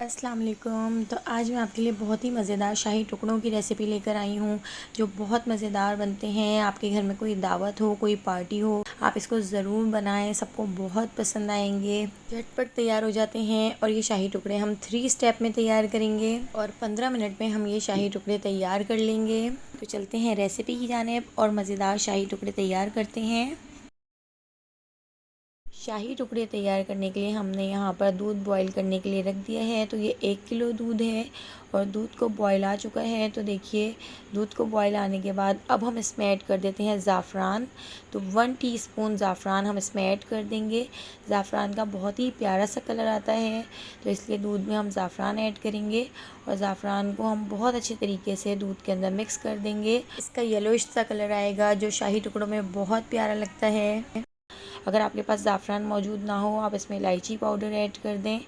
अस्सलाम वालेकुम। तो आज मैं आपके लिए बहुत ही मज़ेदार शाही टुकड़ों की रेसिपी लेकर आई हूँ जो बहुत मज़ेदार बनते हैं। आपके घर में कोई दावत हो, कोई पार्टी हो, आप इसको ज़रूर बनाएं, सबको बहुत पसंद आएंगे। झटपट तैयार हो जाते हैं और ये शाही टुकड़े हम 3 स्टेप में तैयार करेंगे और 15 मिनट में हम ये शाही टुकड़े तैयार कर लेंगे। तो चलते हैं रेसिपी की जानिब और मज़ेदार शाही टुकड़े तैयार करते हैं। शाही टुकड़े तैयार करने के लिए हमने यहाँ पर दूध बॉईल करने के लिए रख दिया है। तो ये 1 किलो दूध है और दूध को बॉईल आ चुका है। तो देखिए दूध को बॉईल आने के बाद अब हम इसमें ऐड कर देते हैं ज़ाफ़रान। तो 1 टीस्पून ज़ाफ़रान हम इसमें ऐड कर देंगे। ज़ाफ़रान का बहुत ही प्यारा सा कलर आता है, तो इसलिए दूध में हम ज़ाफ़रान ऐड करेंगे और ज़ाफ़रान को हम बहुत अच्छे तरीके से दूध के अंदर मिक्स कर देंगे। इसका येलोइश सा कलर आएगा जो शाही टुकड़ों में बहुत प्यारा लगता है। अगर आपके पास ज़ाफ़रान मौजूद ना हो, आप इसमें इलायची पाउडर ऐड कर दें।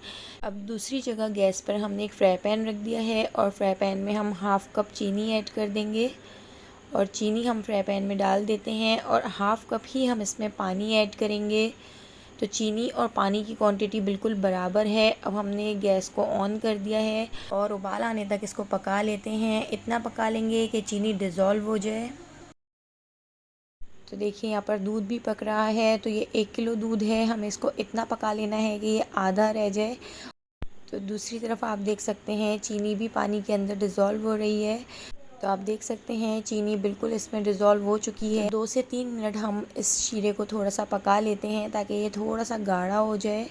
अब दूसरी जगह गैस पर हमने एक फ्राई पैन रख दिया है और फ्राई पैन में हम हाफ़ कप चीनी ऐड कर देंगे और चीनी हम फ्राई पैन में डाल देते हैं और हाफ़ कप ही हम इसमें पानी ऐड करेंगे। तो चीनी और पानी की क्वांटिटी बिल्कुल बराबर है। अब हमने गैस को ऑन कर दिया है और उबाल आने तक इसको पका लेते हैं। इतना पका लेंगे कि चीनी डिज़ोल्व हो जाए। तो देखिए यहाँ पर दूध भी पक रहा है। तो ये 1 किलो दूध है, हमें इसको इतना पका लेना है कि ये आधा रह जाए। तो दूसरी तरफ आप देख सकते हैं चीनी भी पानी के अंदर डिज़ोल्व हो रही है। तो आप देख सकते हैं चीनी बिल्कुल इसमें डिज़ोल्व हो चुकी है। 2 से 3 मिनट हम इस शीरे को थोड़ा सा पका लेते हैं ताकि ये थोड़ा सा गाढ़ा हो जाए।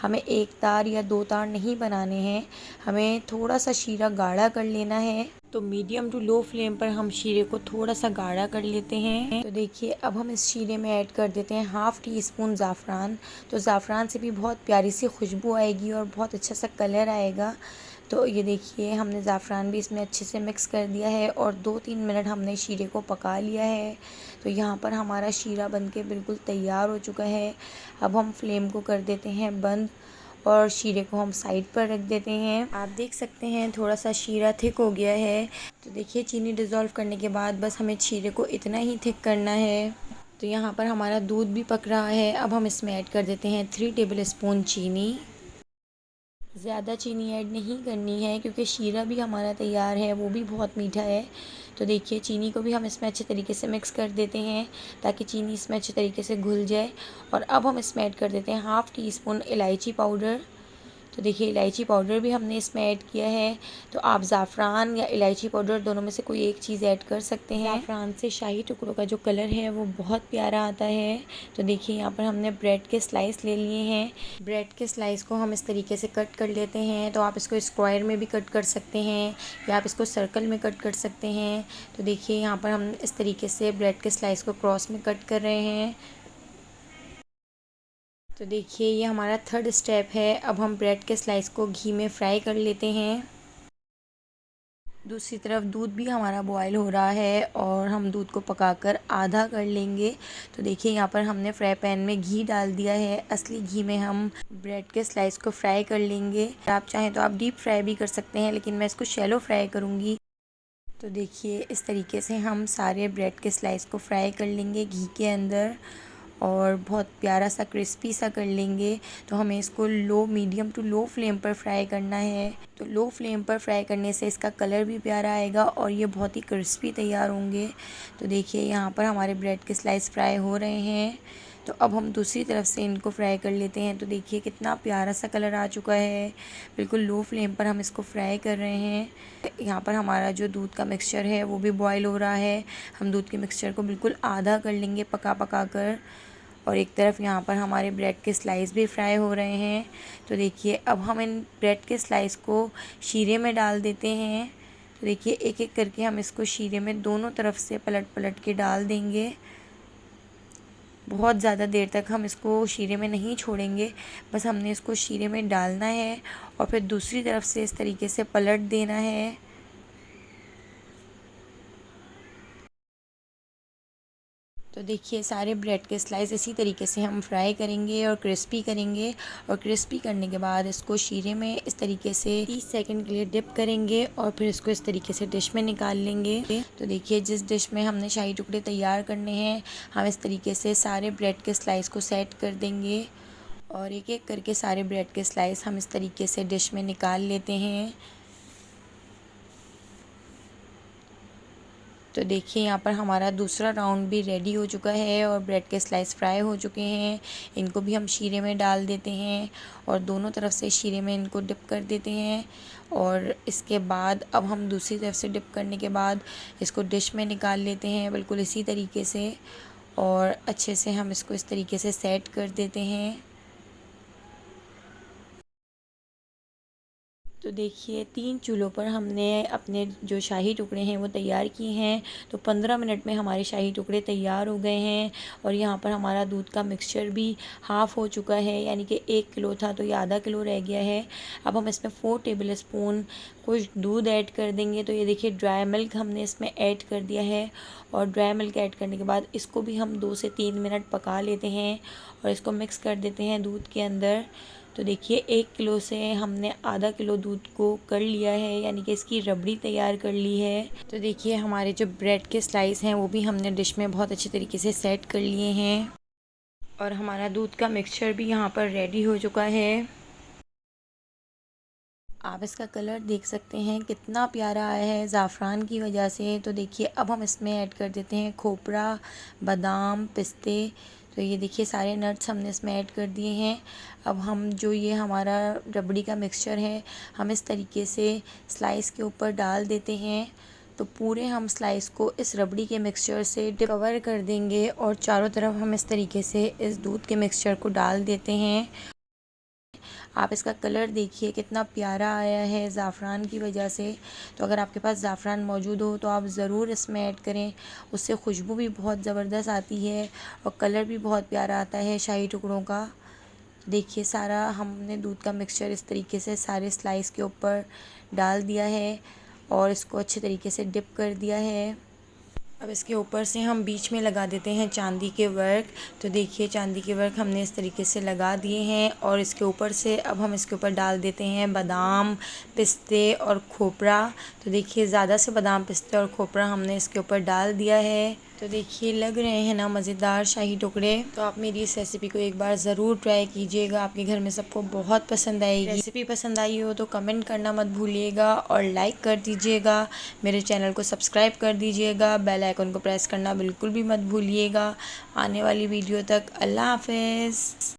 हमें 1 तार या 2 तार नहीं बनाने हैं, हमें थोड़ा सा शीरा गाढ़ा कर लेना है। तो मीडियम टू लो फ्लेम पर हम शीरे को थोड़ा सा गाढ़ा कर लेते हैं। तो देखिए अब हम इस शीरे में ऐड कर देते हैं हाफ़ टी स्पून ज़ाफ़रान। तो ज़ाफ़रान से भी बहुत प्यारी सी खुशबू आएगी और बहुत अच्छा सा कलर आएगा। तो ये देखिए हमने ज़ाफ़रान भी इसमें अच्छे से मिक्स कर दिया है और 2-3 मिनट हमने शीरे को पका लिया है। तो यहाँ पर हमारा शीरा बनके बिल्कुल तैयार हो चुका है। अब हम फ्लेम को कर देते हैं बंद और शीरे को हम साइड पर रख देते हैं। आप देख सकते हैं थोड़ा सा शीरा थिक हो गया है। तो देखिए चीनी डिज़ोल्व करने के बाद बस हमें शीरे को इतना ही थिक करना है। तो यहाँ पर हमारा दूध भी पक रहा है। अब हम इसमें ऐड कर देते हैं 3 टेबल स्पून चीनी। ज़्यादा चीनी ऐड नहीं करनी है क्योंकि शीरा भी हमारा तैयार है, वो भी बहुत मीठा है। तो देखिए चीनी को भी हम इसमें अच्छे तरीके से मिक्स कर देते हैं ताकि चीनी इसमें अच्छे तरीके से घुल जाए। और अब हम इसमें ऐड कर देते हैं हाफ़ टी स्पून इलायची पाउडर। तो देखिए इलायची पाउडर भी हमने इसमें ऐड किया है। तो आप ज़ाफ़रान या इलायची पाउडर दोनों में से कोई एक चीज़ ऐड कर सकते हैं। ज़ाफ़रान से शाही टुकड़ों का जो कलर है वो बहुत प्यारा आता है। तो देखिए यहाँ पर हमने ब्रेड के स्लाइस ले लिए हैं। ब्रेड के स्लाइस को हम इस तरीके से कट कर लेते हैं। तो आप इसको स्क्वायर में भी कट कर सकते हैं या आप इसको सर्कल में कट कर सकते हैं। तो देखिए यहाँ पर हम इस तरीके से ब्रेड के स्लाइस को क्रॉस में कट कर रहे हैं। तो देखिए ये हमारा 3rd स्टेप है। अब हम ब्रेड के स्लाइस को घी में फ्राई कर लेते हैं। दूसरी तरफ दूध भी हमारा बॉयल हो रहा है और हम दूध को पकाकर आधा कर लेंगे। तो देखिए यहाँ पर हमने फ्राई पैन में घी डाल दिया है। असली घी में हम ब्रेड के स्लाइस को फ्राई कर लेंगे। आप चाहें तो आप डीप फ्राई भी कर सकते हैं, लेकिन मैं इसको शैलो फ्राई करूँगी। तो देखिए इस तरीके से हम सारे ब्रेड के स्लाइस को फ्राई कर लेंगे घी के अंदर और बहुत प्यारा सा क्रिस्पी सा कर लेंगे। तो हमें इसको मीडियम टू लो फ्लेम पर फ्राई करना है। तो लो फ्लेम पर फ्राई करने से इसका कलर भी प्यारा आएगा और ये बहुत ही क्रिस्पी तैयार होंगे। तो देखिए यहाँ पर हमारे ब्रेड के स्लाइस फ्राई हो रहे हैं। तो अब हम दूसरी तरफ से इनको फ्राई कर लेते हैं। तो देखिए कितना प्यारा सा कलर आ चुका है। बिल्कुल लो फ्लेम पर हम इसको फ्राई कर रहे हैं। यहाँ पर हमारा जो दूध का मिक्सचर है वो भी बॉईल हो रहा है। हम दूध के मिक्सचर को बिल्कुल आधा कर लेंगे पका पका कर। और एक तरफ यहाँ पर हमारे ब्रेड के स्लाइस भी फ्राई हो रहे हैं। तो देखिए अब हम इन ब्रेड के स्लाइस को शीरे में डाल देते हैं। तो देखिए एक एक करके हम इसको शीरे में दोनों तरफ से पलट पलट के डाल देंगे। बहुत ज़्यादा देर तक हम इसको शीरे में नहीं छोड़ेंगे, बस हमने इसको शीरे में डालना है और फिर दूसरी तरफ से इस तरीके से पलट देना है। तो देखिए सारे ब्रेड के स्लाइस इसी तरीके से हम फ्राई करेंगे और क्रिस्पी करेंगे और क्रिस्पी करने के बाद इसको शीरे में इस तरीके से 30 सेकंड के लिए डिप करेंगे और फिर इसको इस तरीके से डिश में निकाल लेंगे। तो देखिए जिस डिश में हमने शाही टुकड़े तैयार करने हैं, हम इस तरीके से सारे ब्रेड के स्लाइस को सेट कर देंगे और एक एक करके सारे ब्रेड के स्लाइस हम इस तरीके से डिश में निकाल लेते हैं। तो देखिए यहाँ पर हमारा दूसरा राउंड भी रेडी हो चुका है और ब्रेड के स्लाइस फ्राई हो चुके हैं। इनको भी हम शीरे में डाल देते हैं और दोनों तरफ से शीरे में इनको डिप कर देते हैं। और इसके बाद अब हम दूसरी तरफ से डिप करने के बाद इसको डिश में निकाल लेते हैं बिल्कुल इसी तरीके से। और अच्छे से हम इसको इस तरीके से सेट कर देते हैं। तो देखिए 3 चूल्हों पर हमने अपने जो शाही टुकड़े हैं वो तैयार किए हैं। तो 15 मिनट में हमारे शाही टुकड़े तैयार हो गए हैं। और यहाँ पर हमारा दूध का मिक्सचर भी हाफ़ हो चुका है, यानी कि 1 किलो था तो ये आधा किलो रह गया है। अब हम इसमें 4 टेबल स्पून कुछ दूध ऐड कर देंगे। तो ये देखिए ड्राई मिल्क हमने इसमें ऐड कर दिया है। और ड्राई मिल्क ऐड करने के बाद इसको भी हम 2 से 3 मिनट पका लेते हैं और इसको मिक्स कर देते हैं दूध के अंदर। तो देखिए 1 किलो से हमने आधा किलो दूध को कर लिया है, यानी कि इसकी रबड़ी तैयार कर ली है। तो देखिए हमारे जो ब्रेड के स्लाइस हैं वो भी हमने डिश में बहुत अच्छे तरीके से सेट कर लिए हैं। और हमारा दूध का मिक्सचर भी यहाँ पर रेडी हो चुका है। आप इसका कलर देख सकते हैं कितना प्यारा आया है ज़ाफ़रान की वजह से। तो देखिए अब हम इसमें ऐड कर देते हैं खोपरा, बादाम, पिस्ते। तो ये देखिए सारे नट्स हमने इसमें ऐड कर दिए हैं। अब हम जो ये हमारा रबड़ी का मिक्सचर है हम इस तरीके से स्लाइस के ऊपर डाल देते हैं। तो पूरे हम स्लाइस को इस रबड़ी के मिक्सचर से कवर कर देंगे और चारों तरफ हम इस तरीके से इस दूध के मिक्सचर को डाल देते हैं। आप इसका कलर देखिए कितना प्यारा आया है ज़ाफ़रान की वजह से। तो अगर आपके पास ज़ाफ़रान मौजूद हो तो आप ज़रूर इसमें ऐड करें, उससे खुशबू भी बहुत ज़बरदस्त आती है और कलर भी बहुत प्यारा आता है शाही टुकड़ों का। देखिए सारा हमने दूध का मिक्सचर इस तरीके से सारे स्लाइस के ऊपर डाल दिया है और इसको अच्छे तरीके से डिप कर दिया है। अब इसके ऊपर से हम बीच में लगा देते हैं चांदी के वर्क। तो देखिए चांदी के वर्क हमने इस तरीके से लगा दिए हैं और इसके ऊपर से अब हम इसके ऊपर डाल देते हैं बादाम, पिस्ते और खोपरा। तो देखिए ज़्यादा से बादाम, पिस्ते और खोपरा हमने इसके ऊपर डाल दिया है। तो देखिए लग रहे हैं ना मज़ेदार शाही टुकड़े। तो आप मेरी इस रेसिपी को एक बार ज़रूर ट्राई कीजिएगा, आपके घर में सबको बहुत पसंद आएगी। रेसिपी पसंद आई हो तो कमेंट करना मत भूलिएगा और लाइक कर दीजिएगा। मेरे चैनल को सब्सक्राइब कर दीजिएगा, बेल आइकन को प्रेस करना बिल्कुल भी मत भूलिएगा। आने वाली वीडियो तक अल्लाह हाफ़िज़।